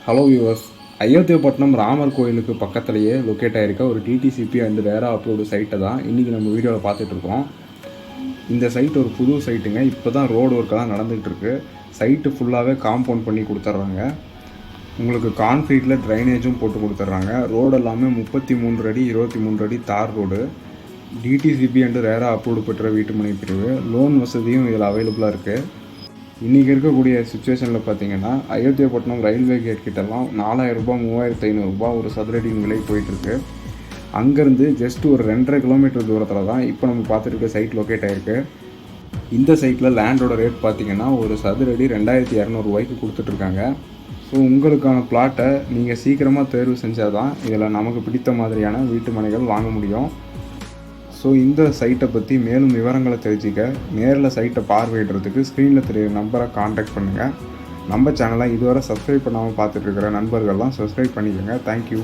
Hello viewers, Ayothiyapattinam Ramar கோயிலுக்கு பக்கத்துலேயே locate ஆகிருக்க ஒரு டிடிசிபி அண்ட் ரேரா அப்ரூவ்டு சைட்டை தான் இன்றைக்கி நம்ம வீடியோவில் பார்த்துட்ருக்கோம். இந்த சைட் ஒரு புது சைட்டுங்க. இப்போ தான் ரோடு ஒர்க்கெல்லாம் நடந்துகிட்ருக்கு. சைட்டு ஃபுல்லாகவே காம்பவுண்ட் பண்ணி கொடுத்துட்றாங்க. உங்களுக்கு கான்க்ரீட்டில் ட்ரைனேஜும் போட்டு கொடுத்துட்றாங்க. ரோடு எல்லாமே 33 அடி 23 அடி தார் ரோடு. டிடிசிபி அண்ட் ரேரா அப்ரூவ்டு பெற்ற வீட்டுமனை பிரிவு. லோன் வசதியும் இதில் அவைலபிளாக இருக்குது. இன்றைக்கி இருக்கக்கூடிய சுச்சுவேஷனில் பார்த்தீங்கன்னா அயோத்தியாப்பட்டினம் ரயில்வே கேட் கிட்டலாம் 4000 ரூபாய் 3500 ரூபாய் ஒரு சதுரடியின் விலை போயிட்டுருக்கு. அங்கேருந்து ஜஸ்ட் ஒரு 2.5 கிலோமீட்டர் தூரத்தில் தான் இப்போ நம்ம பார்த்துருக்க சைட் லொக்கேட் ஆகிருக்கு. இந்த சைட்டில் லேண்டோட ரேட் பார்த்திங்கன்னா ஒரு சதுரடி 2200 ரூபாய்க்கு கொடுத்துட்ருக்காங்க. ஸோ உங்களுக்கான பிளாட்டை நீங்கள் சீக்கிரமாக தேர்வு செஞ்சால் தான் இதில் நமக்கு பிடித்த மாதிரியான வீட்டு மனைகள் வாங்க முடியும். ஸோ இந்த சைட்டை பற்றி மேலும் விவரங்களை தெரிஞ்சிக்க நேரில் சைட்டை பார்வையிடுறதுக்கு ஸ்க்ரீனில் தெரியுற நம்பரை காண்டாக்ட் பண்ணுங்கள். நம்ம சேனலை இதுவரை சப்ஸ்கிரைப் பண்ணாமல் பார்த்துட்ருக்கிற நண்பர்கள்லாம் சப்ஸ்கிரைப் பண்ணிக்கோங்க. தேங்க்யூ.